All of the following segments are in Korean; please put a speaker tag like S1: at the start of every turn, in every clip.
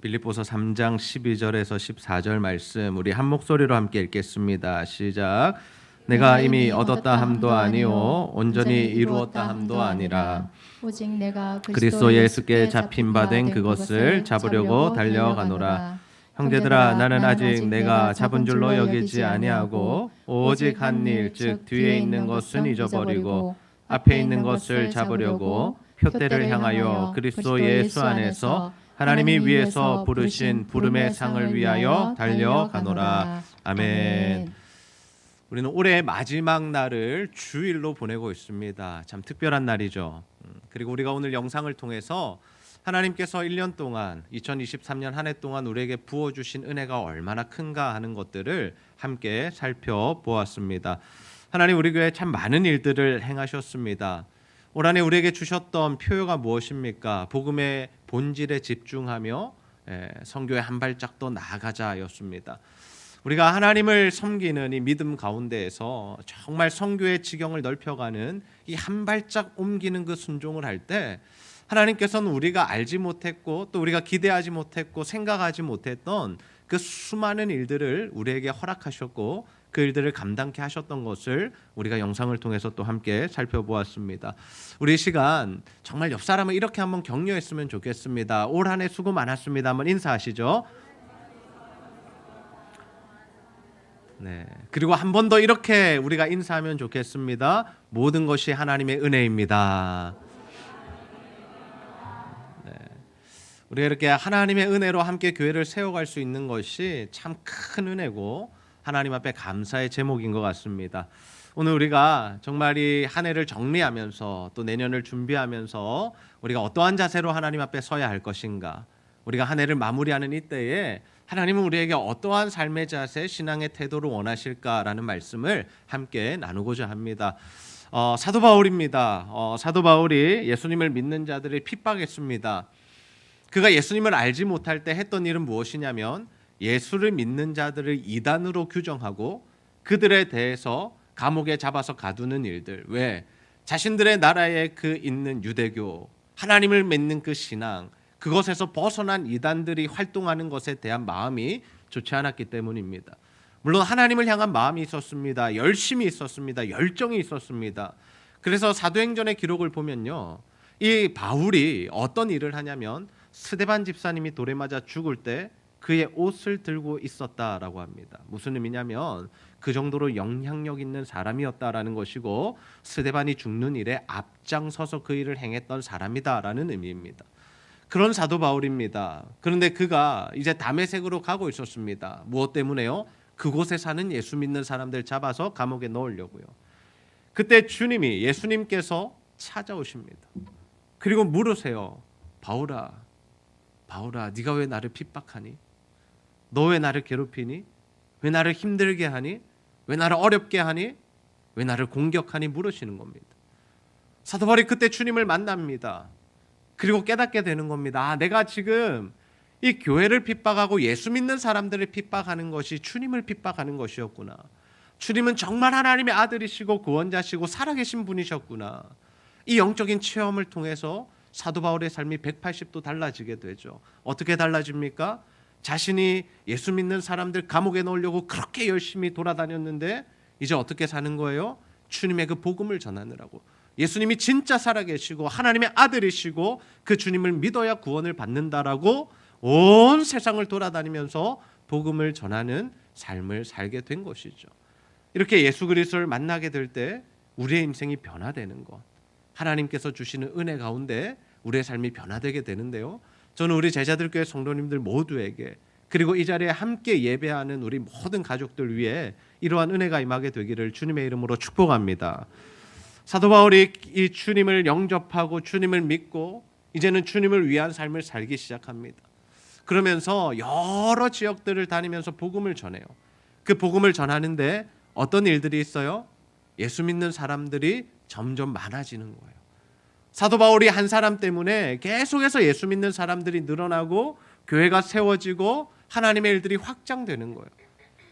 S1: 빌립보서 3장 12절에서 14절 말씀 우리 한 목소리로 함께 읽겠습니다. 시작. 내가 이미 얻었다 함도 아니요 온전히 이루었다 함도 아니라
S2: 오직 내가
S1: 그리스도 예수께 잡힌 바 된 그것을 잡으려고 달려가노라. 형제들아 나는 아직 내가 잡은 줄로 여기지 아니하고 오직 한 일 즉 뒤에 있는 것은 잊어버리고 앞에 있는 것을 잡으려고 표대를 향하여 그리스도 예수 안에서 하나님이 위에서 부르신 부름의 상을 위하여 달려가노라. 아멘. 우리는 올해 마지막 날을 주일로 보내고 있습니다. 참 특별한 날이죠. 그리고 우리가 오늘 영상을 통해서 하나님께서 1년 동안 2023년 한 해 동안 우리에게 부어주신 은혜가 얼마나 큰가 하는 것들을 함께 살펴보았습니다. 하나님 우리 교회에 참 많은 일들을 행하셨습니다. 올 한 해 우리에게 주셨던 표어가 무엇입니까? 복음의 본질에 집중하며 선교의 한 발짝 더 나아가자였습니다. 우리가 하나님을 섬기는 이 믿음 가운데에서 정말 선교의 지경을 넓혀가는 이 한 발짝 옮기는 그 순종을 할 때 하나님께서는 우리가 알지 못했고 또 우리가 기대하지 못했고 생각하지 못했던 그 수많은 일들을 우리에게 허락하셨고 그 일들을 감당케 하셨던 것을 우리가 영상을 통해서 또 함께 살펴보았습니다. 우리 시간 정말 옆 사람을 이렇게 한번 격려했으면 좋겠습니다. 올 한 해 수고 많았습니다. 한번 인사하시죠. 네. 그리고 한 번 더 이렇게 우리가 인사하면 좋겠습니다. 모든 것이 하나님의 은혜입니다. 네. 우리가 이렇게 하나님의 은혜로 함께 교회를 세워갈 수 있는 것이 참 큰 은혜고 하나님 앞에 감사의 제목인 것 같습니다. 오늘 우리가 정말 이 한 해를 정리하면서 또 내년을 준비하면서 우리가 어떠한 자세로 하나님 앞에 서야 할 것인가, 우리가 한 해를 마무리하는 이때에 하나님은 우리에게 어떠한 삶의 자세, 신앙의 태도를 원하실까라는 말씀을 함께 나누고자 합니다. 사도 바울입니다. 사도 바울이 예수님을 믿는 자들을 핍박했습니다. 그가 예수님을 알지 못할 때 했던 일은 무엇이냐면 예수를 믿는 자들을 이단으로 규정하고 그들에 대해서 감옥에 잡아서 가두는 일들. 왜? 자신들의 나라에 그 있는 유대교, 하나님을 믿는 그 신앙, 그것에서 벗어난 이단들이 활동하는 것에 대한 마음이 좋지 않았기 때문입니다. 물론 하나님을 향한 마음이 있었습니다. 열심이 있었습니다. 열정이 있었습니다. 그래서 사도행전의 기록을 보면요, 이 바울이 어떤 일을 하냐면 스데반 집사님이 돌에 맞아 죽을 때 그의 옷을 들고 있었다라고 합니다. 무슨 의미냐면 그 정도로 영향력 있는 사람이었다라는 것이고 스데반이 죽는 일에 앞장서서 그 일을 행했던 사람이다라는 의미입니다. 그런 사도 바울입니다. 그런데 그가 이제 다메섹으로 가고 있었습니다. 무엇 때문에요? 그곳에 사는 예수 믿는 사람들 잡아서 감옥에 넣으려고요. 그때 주님이, 예수님께서 찾아오십니다. 그리고 물으세요. 바울아, 네가 왜 나를 핍박하니? 너 왜 나를 괴롭히니? 왜 나를 힘들게 하니? 왜 나를 어렵게 하니? 왜 나를 공격하니? 물으시는 겁니다. 사도 바울이 그때 주님을 만납니다. 그리고 깨닫게 되는 겁니다. 내가 지금 이 교회를 핍박하고 예수 믿는 사람들을 핍박하는 것이 주님을 핍박하는 것이었구나. 주님은 정말 하나님의 아들이시고 구원자시고 살아계신 분이셨구나. 이 영적인 체험을 통해서 사도 바울의 삶이 180도 달라지게 되죠. 어떻게 달라집니까? 자신이 예수 믿는 사람들 감옥에 넣으려고 그렇게 열심히 돌아다녔는데 이제 어떻게 사는 거예요? 주님의 그 복음을 전하느라고. 예수님이 진짜 살아계시고 하나님의 아들이시고 그 주님을 믿어야 구원을 받는다라고 온 세상을 돌아다니면서 복음을 전하는 삶을 살게 된 것이죠. 이렇게 예수 그리스도를 만나게 될 때 우리의 인생이 변화되는 것, 하나님께서 주시는 은혜 가운데 우리의 삶이 변화되게 되는데요, 저는 우리 제자들교회 성도님들 모두에게 그리고 이 자리에 함께 예배하는 우리 모든 가족들 위해 이러한 은혜가 임하게 되기를 주님의 이름으로 축복합니다. 사도 바울이 이 주님을 영접하고 주님을 믿고 이제는 주님을 위한 삶을 살기 시작합니다. 그러면서 여러 지역들을 다니면서 복음을 전해요. 그 복음을 전하는데 어떤 일들이 있어요? 예수 믿는 사람들이 점점 많아지는 거예요. 사도 바울이 한 사람 때문에 계속해서 예수 믿는 사람들이 늘어나고 교회가 세워지고 하나님의 일들이 확장되는 거예요.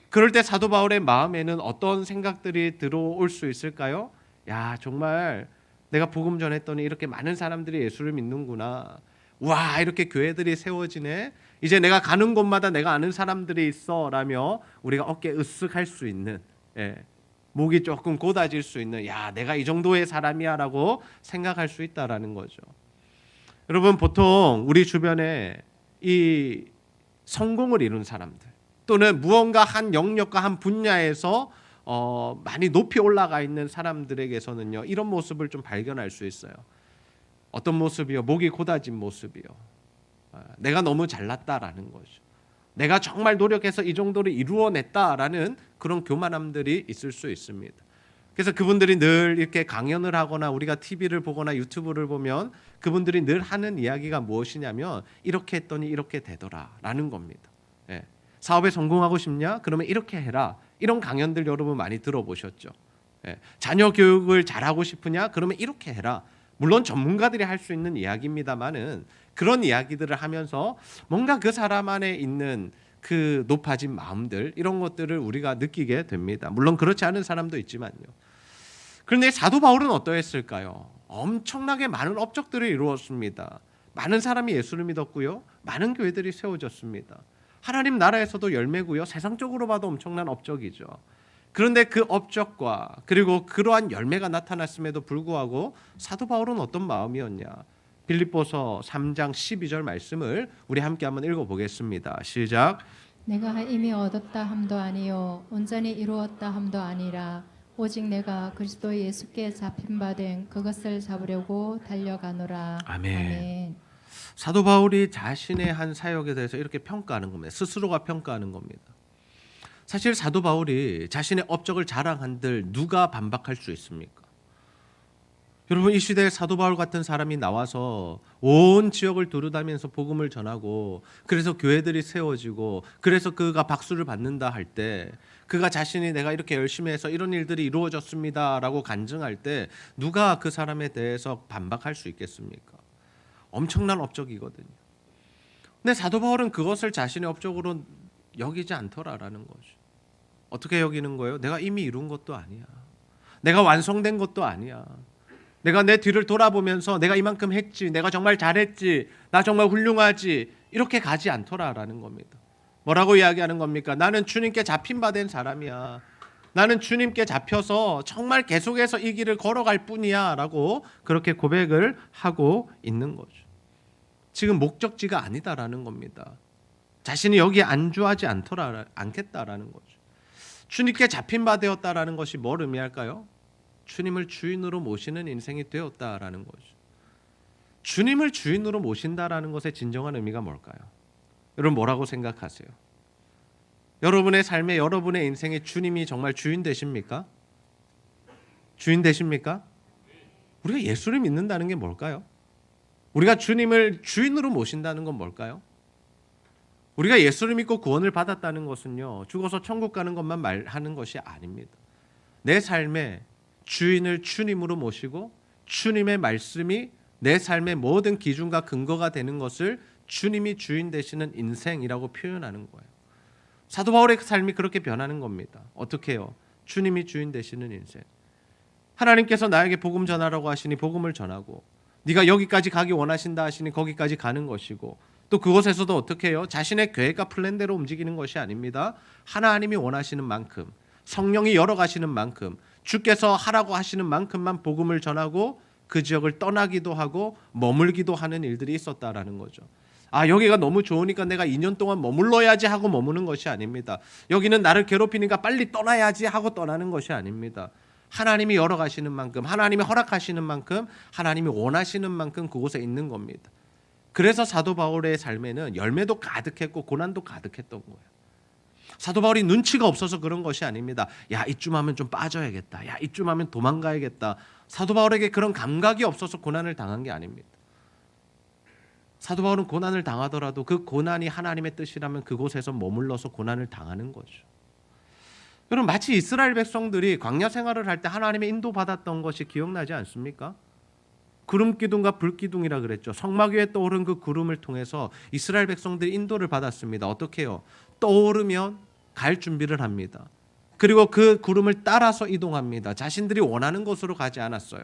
S1: 그럴 때 사도 바울의 마음에는 어떤 생각들이 들어올 수 있을까요? 야, 정말 내가 복음 전했더니 이렇게 많은 사람들이 예수를 믿는구나. 와, 이렇게 교회들이 세워지네. 이제 내가 가는 곳마다 내가 아는 사람들이 있어 라며 우리가 어깨 으쓱할 수 있는, 목이 조금 고다질 수 있는, 야, 내가 이 정도의 사람이야 라고 생각할 수 있다라는 거죠. 여러분, 보통 우리 주변에 이 성공을 이룬 사람들, 또는 무언가 한 영역과 한 분야에서 많이 높이 올라가 있는 사람들에게서는요, 이런 모습을 좀 발견할 수 있어요. 어떤 모습이요? 목이 고다진 모습이요. 내가 너무 잘났다라는 거죠. 내가 정말 노력해서 이 정도를 이루어냈다라는 그런 교만함들이 있을 수 있습니다. 그래서 그분들이 늘 이렇게 강연을 하거나 우리가 TV를 보거나 유튜브를 보면 그분들이 늘 하는 이야기가 무엇이냐면, 이렇게 했더니 이렇게 되더라라는 겁니다. 사업에 성공하고 싶냐? 그러면 이렇게 해라. 이런 강연들 여러분 많이 들어보셨죠? 자녀 교육을 잘하고 싶으냐? 그러면 이렇게 해라. 물론 전문가들이 할 수 있는 이야기입니다만은, 그런 이야기들을 하면서 뭔가 그 사람 안에 있는 그 높아진 마음들, 이런 것들을 우리가 느끼게 됩니다. 물론 그렇지 않은 사람도 있지만요. 그런데 사도 바울은 어떠했을까요? 엄청나게 많은 업적들을 이루었습니다. 많은 사람이 예수를 믿었고요, 많은 교회들이 세워졌습니다. 하나님 나라에서도 열매고요, 세상적으로 봐도 엄청난 업적이죠. 그런데 그 업적과 그리고 그러한 열매가 나타났음에도 불구하고 사도 바울은 어떤 마음이었냐? 빌립보서 3장 12절 말씀을 우리 함께 한번 읽어보겠습니다. 시작.
S2: 내가 이미 얻었다 함도 아니요 온전히 이루었다 함도 아니라 오직 내가 그리스도 예수께 잡힌 바 된 그것을 잡으려고 달려가노라.
S1: 아멘. 사도 바울이 자신의 한 사역에 대해서 이렇게 평가하는 겁니다. 스스로가 평가하는 겁니다. 사실 사도 바울이 자신의 업적을 자랑한들 누가 반박할 수 있습니까? 여러분, 이 시대에 사도 바울 같은 사람이 나와서 온 지역을 두루다니면서 복음을 전하고, 그래서 교회들이 세워지고, 그래서 그가 박수를 받는다 할 때, 그가 자신이 내가 이렇게 열심히 해서 이런 일들이 이루어졌습니다 라고 간증할 때 누가 그 사람에 대해서 반박할 수 있겠습니까? 엄청난 업적이거든요. 근데 사도 바울은 그것을 자신의 업적으로 여기지 않더라라는 거죠. 어떻게 여기는 거예요? 내가 이미 이룬 것도 아니야. 내가 완성된 것도 아니야. 내가 내 뒤를 돌아보면서 내가 이만큼 했지, 내가 정말 잘했지, 나 정말 훌륭하지, 이렇게 가지 않더라라는 겁니다. 뭐라고 이야기하는 겁니까? 나는 주님께 잡힌 바 된 사람이야. 나는 주님께 잡혀서 정말 계속해서 이 길을 걸어갈 뿐이야 라고 그렇게 고백을 하고 있는 거죠. 지금 목적지가 아니다라는 겁니다. 자신이 여기에 안주하지 않겠다라는 거죠. 주님께 잡힌 바 되었다라는 것이 뭘 의미할까요? 주님을 주인으로 모시는 인생이 되었다라는 거죠. 주님을 주인으로 모신다라는 것의 진정한 의미가 뭘까요? 여러분, 뭐라고 생각하세요? 여러분의 삶에, 여러분의 인생에 주님이 정말 주인 되십니까? 주인 되십니까? 우리가 예수를 믿는다는 게 뭘까요? 우리가 주님을 주인으로 모신다는 건 뭘까요? 우리가 예수를 믿고 구원을 받았다는 것은요, 죽어서 천국 가는 것만 말하는 것이 아닙니다. 내 삶에 주인을 주님으로 모시고 주님의 말씀이 내 삶의 모든 기준과 근거가 되는 것을 주님이 주인 되시는 인생이라고 표현하는 거예요. 사도 바울의 삶이 그렇게 변하는 겁니다. 어떻게 해요? 주님이 주인 되시는 인생. 하나님께서 나에게 복음 전하라고 하시니 복음을 전하고, 네가 여기까지 가기 원하신다 하시니 거기까지 가는 것이고, 또 그곳에서도 어떻게 해요? 자신의 계획과 플랜대로 움직이는 것이 아닙니다. 하나님이 원하시는 만큼, 성령이 열어가시는 만큼, 주께서 하라고 하시는 만큼만 복음을 전하고 그 지역을 떠나기도 하고 머물기도 하는 일들이 있었다라는 거죠. 아, 여기가 너무 좋으니까 내가 2년 동안 머물러야지 하고 머무는 것이 아닙니다. 여기는 나를 괴롭히니까 빨리 떠나야지 하고 떠나는 것이 아닙니다. 하나님이 열어가시는 만큼, 하나님이 허락하시는 만큼, 하나님이 원하시는 만큼 그곳에 있는 겁니다. 그래서 사도 바울의 삶에는 열매도 가득했고 고난도 가득했던 거예요. 사도 바울이 눈치가 없어서 그런 것이 아닙니다. 야, 이쯤 하면 좀 빠져야겠다. 야, 이쯤 하면 도망가야겠다. 사도 바울에게 그런 감각이 없어서 고난을 당한 게 아닙니다. 사도 바울은 고난을 당하더라도 그 고난이 하나님의 뜻이라면 그곳에서 머물러서 고난을 당하는 거죠. 여러분, 마치 이스라엘 백성들이 광야 생활을 할 때 하나님의 인도받았던 것이 기억나지 않습니까? 구름 기둥과 불 기둥이라 그랬죠. 성막 위에 떠오른 그 구름을 통해서 이스라엘 백성들이 인도를 받았습니다. 어떻게 해요? 떠오르면 갈 준비를 합니다. 그리고 그 구름을 따라서 이동합니다. 자신들이 원하는 곳으로 가지 않았어요.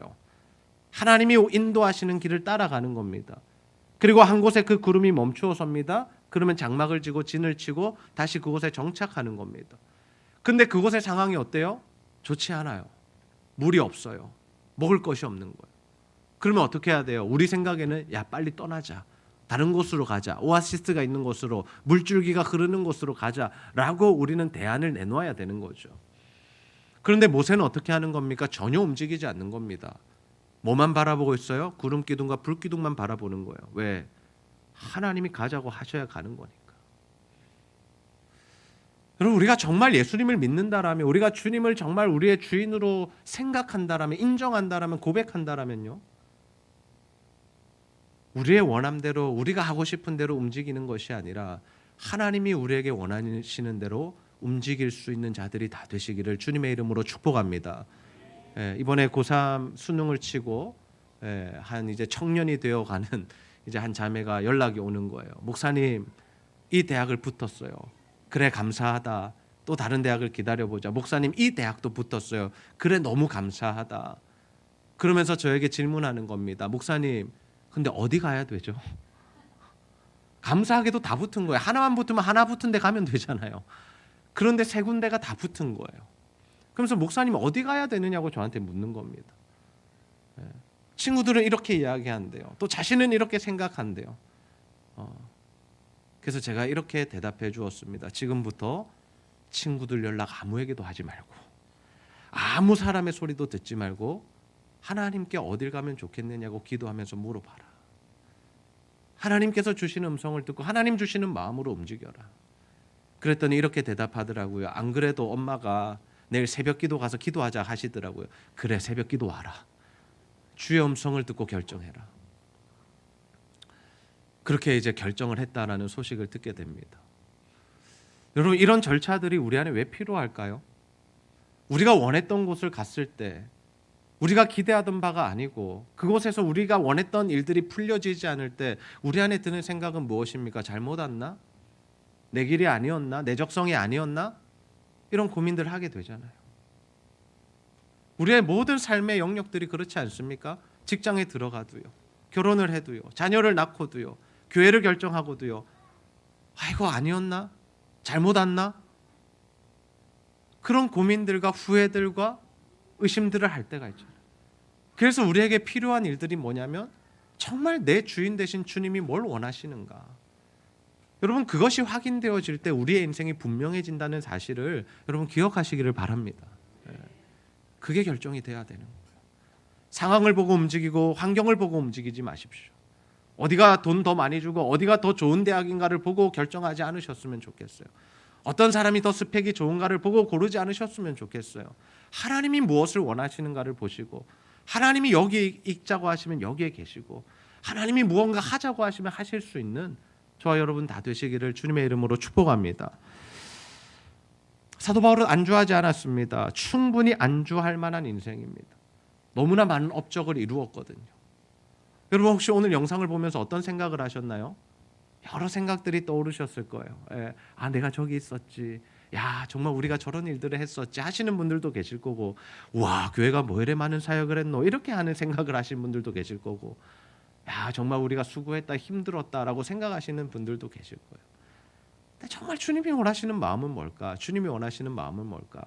S1: 하나님이 인도하시는 길을 따라가는 겁니다. 그리고 한 곳에 그 구름이 멈추어 섭니다. 그러면 장막을 지고 진을 치고 다시 그곳에 정착하는 겁니다. 근데 그곳의 상황이 어때요? 좋지 않아요. 물이 없어요. 먹을 것이 없는 거예요. 그러면 어떻게 해야 돼요? 우리 생각에는 야 빨리 떠나자. 다른 곳으로 가자. 오아시스가 있는 곳으로, 물줄기가 흐르는 곳으로 가자라고 우리는 대안을 내놓아야 되는 거죠. 그런데 모세는 어떻게 하는 겁니까? 전혀 움직이지 않는 겁니다. 뭐만 바라보고 있어요? 구름 기둥과 불 기둥만 바라보는 거예요. 왜? 하나님이 가자고 하셔야 가는 거니까. 여러분, 우리가 정말 예수님을 믿는다라면, 우리가 주님을 정말 우리의 주인으로 생각한다라면, 인정한다라면, 고백한다라면요, 우리의 원함대로, 우리가 하고 싶은 대로 움직이는 것이 아니라 하나님이 우리에게 원하시는 대로 움직일 수 있는 자들이 다 되시기를 주님의 이름으로 축복합니다. 이번에 고3 수능을 치고 한 이제 청년이 되어가는 이제 한 자매가 연락이 오는 거예요. 목사님, 이 대학을 붙었어요. 그래, 감사하다. 또 다른 대학을 기다려보자. 목사님, 이 대학도 붙었어요. 그래, 너무 감사하다. 그러면서 저에게 질문하는 겁니다. 목사님, 근데 어디 가야 되죠? 감사하게도 다 붙은 거예요. 하나만 붙으면 하나 붙은 데 가면 되잖아요. 그런데 세 군데가 다 붙은 거예요. 그러면서 목사님 어디 가야 되느냐고 저한테 묻는 겁니다. 친구들은 이렇게 이야기한대요. 또 자신은 이렇게 생각한대요. 그래서 제가 이렇게 대답해 주었습니다. 지금부터 친구들 연락 아무에게도 하지 말고, 아무 사람의 소리도 듣지 말고, 하나님께 어딜 가면 좋겠느냐고 기도하면서 물어봐라. 하나님께서 주시는 음성을 듣고 하나님 주시는 마음으로 움직여라. 그랬더니 이렇게 대답하더라고요. 안 그래도 엄마가 내일 새벽 기도 가서 기도하자 하시더라고요. 그래, 새벽 기도 와라. 주의 음성을 듣고 결정해라. 그렇게 이제 결정을 했다라는 소식을 듣게 됩니다. 여러분, 이런 절차들이 우리 안에 왜 필요할까요? 우리가 원했던 곳을 갔을 때, 우리가 기대하던 바가 아니고 그곳에서 우리가 원했던 일들이 풀려지지 않을 때 우리 안에 드는 생각은 무엇입니까? 잘못 왔나? 내 길이 아니었나? 내 적성이 아니었나? 이런 고민들을 하게 되잖아요. 우리의 모든 삶의 영역들이 그렇지 않습니까? 직장에 들어가도요, 결혼을 해도요, 자녀를 낳고도요, 교회를 결정하고도요, 이거 아니었나? 잘못 왔나? 그런 고민들과 후회들과 의심들을 할 때가 있죠. 그래서 우리에게 필요한 일들이 뭐냐면 정말 내 주인 되신 주님이 뭘 원하시는가. 여러분, 그것이 확인되어질 때 우리의 인생이 분명해진다는 사실을 여러분 기억하시기를 바랍니다. 그게 결정이 돼야 되는 거예요. 상황을 보고 움직이고 환경을 보고 움직이지 마십시오. 어디가 돈 더 많이 주고 어디가 더 좋은 대학인가를 보고 결정하지 않으셨으면 좋겠어요. 어떤 사람이 더 스펙이 좋은가를 보고 고르지 않으셨으면 좋겠어요. 하나님이 무엇을 원하시는가를 보시고, 하나님이 여기 있자고 하시면 여기에 계시고, 하나님이 무언가 하자고 하시면 하실 수 있는 저와 여러분 다 되시기를 주님의 이름으로 축복합니다. 사도 바울은 안주하지 않았습니다. 충분히 안주할 만한 인생입니다. 너무나 많은 업적을 이루었거든요. 여러분, 혹시 오늘 영상을 보면서 어떤 생각을 하셨나요? 여러 생각들이 떠오르셨을 거예요. 내가 저기 있었지. 야, 정말 우리가 저런 일들을 했었지 하시는 분들도 계실 거고, 와, 교회가 뭐 이래 많은 사역을 했노, 이렇게 하는 생각을 하시는 분들도 계실 거고, 야, 정말 우리가 수고했다, 힘들었다라고 생각하시는 분들도 계실 거예요. 근데 정말 주님이 원하시는 마음은 뭘까? 주님이 원하시는 마음은 뭘까?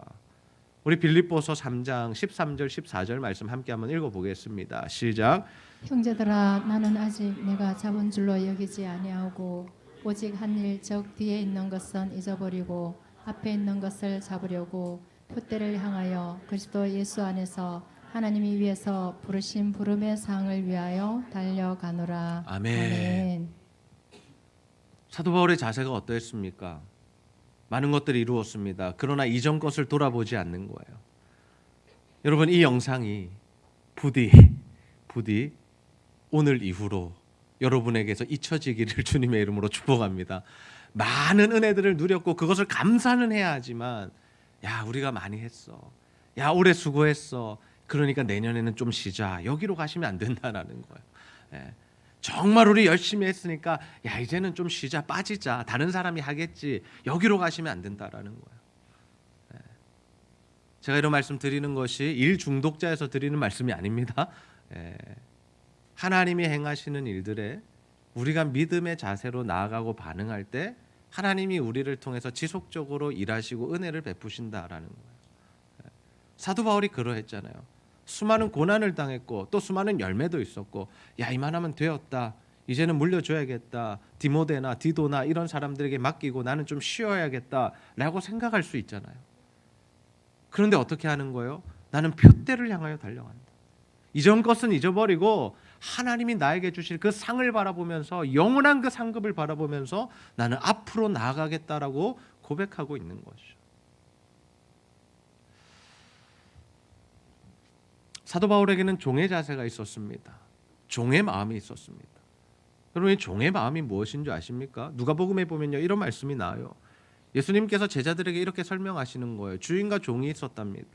S1: 우리 빌립보서 3장 13절 14절 말씀 함께 한번 읽어보겠습니다. 시작.
S2: 형제들아, 나는 아직 내가 잡은 줄로 여기지 아니하고 오직 한 일, 즉 뒤에 있는 것은 잊어버리고 앞에 있는 것을 잡으려고 표대를 향하여 그리스도 예수 안에서 하나님이 위해서 부르신 부름의 상을 위하여 달려가노라.
S1: 아멘. 사도 바울의 자세가 어떠했습니까? 많은 것들이 이루었습니다. 그러나 이전 것을 돌아보지 않는 거예요. 여러분, 이 영상이 부디 오늘 이후로 여러분에게서 잊혀지기를 주님의 이름으로 축복합니다. 많은 은혜들을 누렸고 그것을 감사는 해야 하지만, 야, 우리가 많이 했어. 야, 올해 수고했어. 그러니까 내년에는 좀 쉬자. 여기로 가시면 안 된다라는 거예요. 정말 우리 열심히 했으니까 야, 이제는 좀 쉬자, 빠지자. 다른 사람이 하겠지. 여기로 가시면 안 된다라는 거예요. 제가 이런 말씀 드리는 것이 일 중독자에서 드리는 말씀이 아닙니다. 하나님이 행하시는 일들에 우리가 믿음의 자세로 나아가고 반응할 때 하나님이 우리를 통해서 지속적으로 일하시고 은혜를 베푸신다라는 거예요. 사도 바울이 그러했잖아요. 수많은 고난을 당했고 또 수많은 열매도 있었고, 야, 이만하면 되었다, 이제는 물려줘야겠다, 디모데나 디도나 이런 사람들에게 맡기고 나는 좀 쉬어야겠다라고 생각할 수 있잖아요. 그런데 어떻게 하는 거예요? 나는 표대를 향하여 달려간다. 이전 것은 잊어버리고 하나님이 나에게 주실 그 상을 바라보면서, 영원한 그 상급을 바라보면서 나는 앞으로 나아가겠다라고 고백하고 있는 것이죠. 사도 바울에게는 종의 자세가 있었습니다. 종의 마음이 있었습니다. 여러분, 이 종의 마음이 무엇인 줄 아십니까? 누가복음에 보면요, 이런 말씀이 나와요. 예수님께서 제자들에게 이렇게 설명하시는 거예요. 주인과 종이 있었답니다.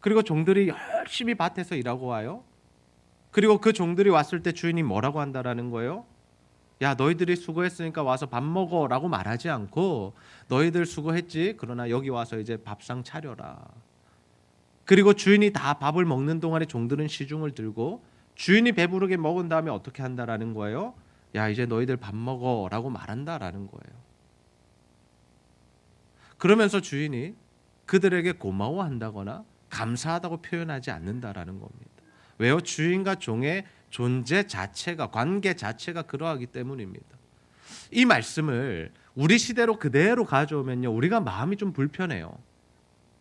S1: 그리고 종들이 열심히 밭에서 일하고 와요. 그리고 그 종들이 왔을 때 주인이 뭐라고 한다라는 거예요? 야, 너희들이 수고했으니까 와서 밥 먹어라고 말하지 않고, 너희들 수고했지? 그러나 여기 와서 이제 밥상 차려라. 그리고 주인이 다 밥을 먹는 동안에 종들은 시중을 들고, 주인이 배부르게 먹은 다음에 어떻게 한다라는 거예요? 야, 이제 너희들 밥 먹어라고 말한다라는 거예요. 그러면서 주인이 그들에게 고마워한다거나 감사하다고 표현하지 않는다라는 겁니다. 왜요? 주인과 종의 존재 자체가, 관계 자체가 그러하기 때문입니다. 이 말씀을 우리 시대로 그대로 가져오면요, 우리가 마음이 좀 불편해요.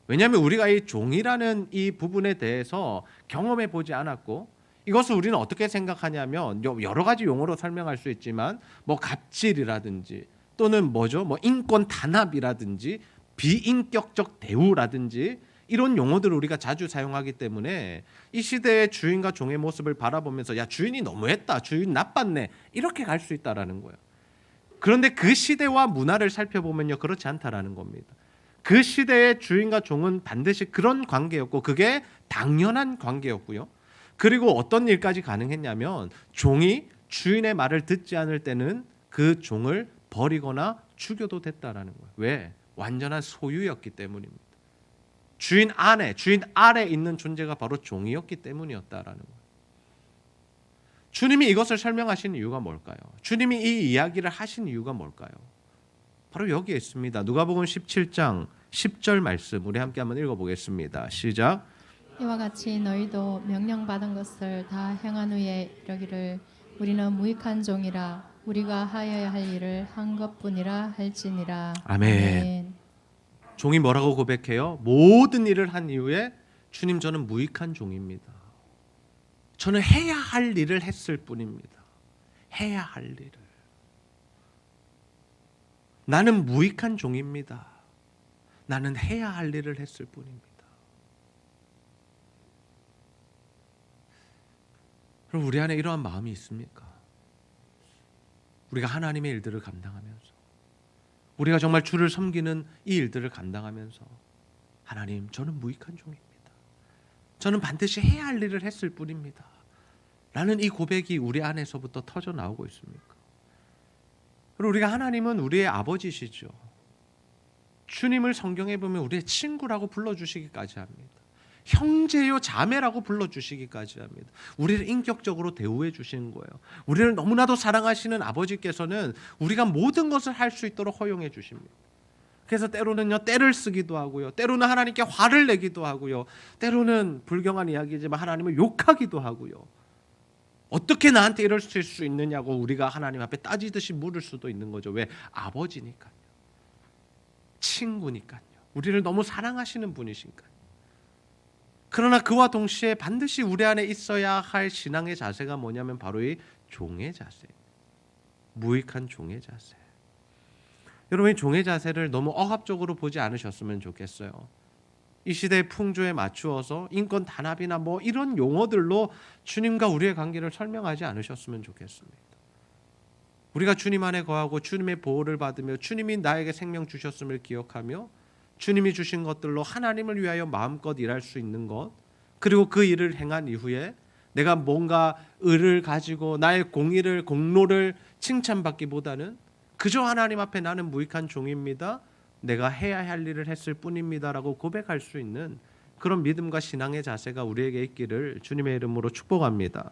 S1: 왜냐하면 우리가 이 종이라는 이 부분에 대해서 경험해 보지 않았고, 이것을 우리는 어떻게 생각하냐면, 여러 가지 용어로 설명할 수 있지만 뭐 갑질이라든지 또는 뭐죠? 뭐 인권 탄압이라든지 비인격적 대우라든지 이런 용어들을 우리가 자주 사용하기 때문에 이 시대의 주인과 종의 모습을 바라보면서, 야, 주인이 너무했다, 주인 나빴네, 이렇게 갈 수 있다라는 거예요. 그런데 그 시대와 문화를 살펴보면요, 그렇지 않다라는 겁니다. 그 시대의 주인과 종은 반드시 그런 관계였고, 그게 당연한 관계였고요. 그리고 어떤 일까지 가능했냐면, 종이 주인의 말을 듣지 않을 때는 그 종을 버리거나 죽여도 됐다라는 거예요. 왜? 완전한 소유였기 때문입니다. 주인 아래 있는 존재가 바로 종이었기 때문이었다라는 거예요. 주님이 이것을 설명하신 이유가 뭘까요? 주님이 이 이야기를 하신 이유가 뭘까요? 바로 여기에 있습니다. 누가복음 17장 10절 말씀, 우리 함께 한번 읽어보겠습니다. 시작.
S2: 이와 같이 너희도 명령받은 것을 다 행한 후에 이르기를 우리는 무익한 종이라 우리가 하여야 할 일을 한 것뿐이라 할지니라.
S1: 아멘. 종이 뭐라고 고백해요? 모든 일을 한 이후에, 주님, 저는 무익한 종입니다. 저는 해야 할 일을 했을 뿐입니다. 해야 할 일을. 나는 무익한 종입니다. 나는 해야 할 일을 했을 뿐입니다. 그럼 우리 안에 이러한 마음이 있습니까? 우리가 하나님의 일들을 감당하면서, 우리가 정말 주를 섬기는 이 일들을 감당하면서, 하나님, 저는 무익한 종입니다. 저는 반드시 해야 할 일을 했을 뿐입니다. 라는 이 고백이 우리 안에서부터 터져 나오고 있습니까? 그리고 우리가, 하나님은 우리의 아버지시죠. 주님을 성경에 보면 우리의 친구라고 불러주시기까지 합니다. 형제요 자매라고 불러주시기까지 합니다. 우리를 인격적으로 대우해 주시는 거예요. 우리를 너무나도 사랑하시는 아버지께서는 우리가 모든 것을 할 수 있도록 허용해 주십니다. 그래서 때로는요, 때를 쓰기도 하고요, 때로는 하나님께 화를 내기도 하고요, 때로는 불경한 이야기지만 하나님을 욕하기도 하고요. 어떻게 나한테 이럴 수 있느냐고 우리가 하나님 앞에 따지듯이 물을 수도 있는 거죠. 왜? 아버지니까요, 친구니까요, 우리를 너무 사랑하시는 분이시니까요. 그러나 그와 동시에 반드시 우리 안에 있어야 할 신앙의 자세가 뭐냐면 바로 이 종의 자세, 무익한 종의 자세. 여러분, 이 종의 자세를 너무 억압적으로 보지 않으셨으면 좋겠어요. 이 시대의 풍조에 맞추어서 인권 단합이나 뭐 이런 용어들로 주님과 우리의 관계를 설명하지 않으셨으면 좋겠습니다. 우리가 주님 안에 거하고 주님의 보호를 받으며 주님이 나에게 생명 주셨음을 기억하며 주님이 주신 것들로 하나님을 위하여 마음껏 일할 수 있는 것, 그리고 그 일을 행한 이후에 내가 뭔가 의를 가지고 나의 공로를 칭찬받기보다는 그저 하나님 앞에 나는 무익한 종입니다, 내가 해야 할 일을 했을 뿐입니다라고 고백할 수 있는 그런 믿음과 신앙의 자세가 우리에게 있기를 주님의 이름으로 축복합니다.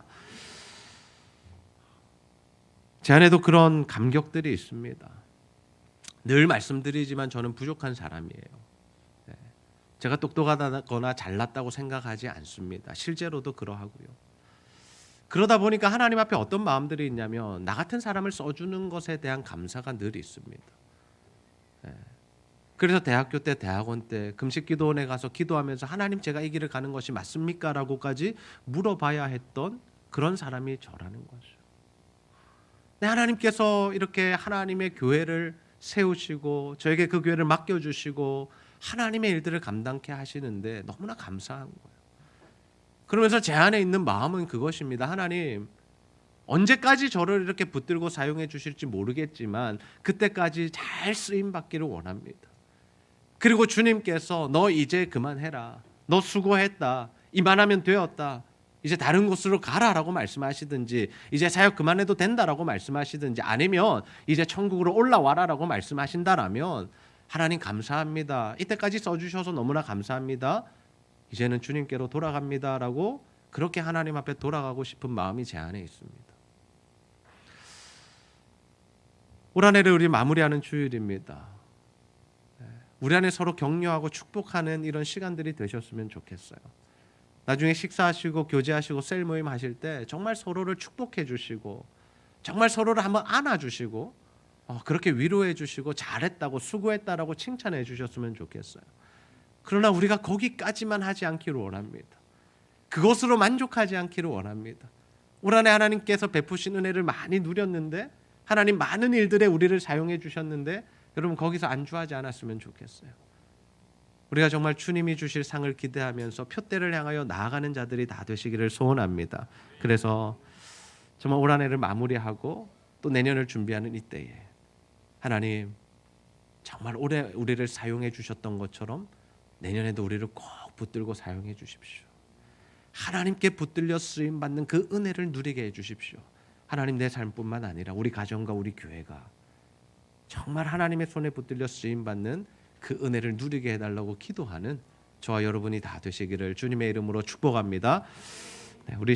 S1: 제 안에도 그런 감격들이 있습니다. 늘 말씀드리지만 저는 부족한 사람이에요. 제가 똑똑하다거나 잘났다고 생각하지 않습니다. 실제로도 그러하고요. 그러다 보니까 하나님 앞에 어떤 마음들이 있냐면 나 같은 사람을 써주는 것에 대한 감사가 늘 있습니다. 그래서 대학교 때 대학원 때 금식기도원에 가서 기도하면서 하나님 제가 이 길을 가는 것이 맞습니까? 라고까지 물어봐야 했던 그런 사람이 저라는 거죠. 하나님께서 이렇게 하나님의 교회를 세우시고 저에게 그 교회를 맡겨주시고 하나님의 일들을 감당케 하시는데 너무나 감사한 거예요. 그러면서 제 안에 있는 마음은 그것입니다. 하나님 언제까지 저를 이렇게 붙들고 사용해 주실지 모르겠지만 그때까지 잘 쓰임 받기를 원합니다. 그리고 주님께서 너 이제 그만해라. 너 수고했다. 이만하면 되었다. 이제 다른 곳으로 가라라고 말씀하시든지 이제 사역 그만해도 된다라고 말씀하시든지 아니면 이제 천국으로 올라와라라고 말씀하신다라면 하나님 감사합니다. 이때까지 써주셔서 너무나 감사합니다. 이제는 주님께로 돌아갑니다라고 그렇게 하나님 앞에 돌아가고 싶은 마음이 제 안에 있습니다. 올 한 해를 우리 마무리하는 주일입니다. 우리 안에 서로 격려하고 축복하는 이런 시간들이 되셨으면 좋겠어요. 나중에 식사하시고 교제하시고 셀 모임 하실 때 정말 서로를 축복해 주시고 정말 서로를 한번 안아주시고 그렇게 위로해 주시고 잘했다고 수고했다라고 칭찬해 주셨으면 좋겠어요. 그러나 우리가 거기까지만 하지 않기를 원합니다. 그것으로 만족하지 않기를 원합니다. 올 한 해 하나님께서 베푸신 은혜를 많이 누렸는데 하나님 많은 일들에 우리를 사용해 주셨는데 여러분 거기서 안주하지 않았으면 좋겠어요. 우리가 정말 주님이 주실 상을 기대하면서 표대를 향하여 나아가는 자들이 다 되시기를 소원합니다. 그래서 정말 올 한 해를 마무리하고 또 내년을 준비하는 이때에 하나님 정말 올해 우리를 사용해 주셨던 것처럼 내년에도 우리를 꼭 붙들고 사용해 주십시오. 하나님께 붙들려 쓰임 받는 그 은혜를 누리게 해 주십시오. 하나님 내 삶뿐만 아니라 우리 가정과 우리 교회가 정말 하나님의 손에 붙들려 쓰임 받는 그 은혜를 누리게 해달라고 기도하는 저와 여러분이 다 되시기를 주님의 이름으로 축복합니다. 우리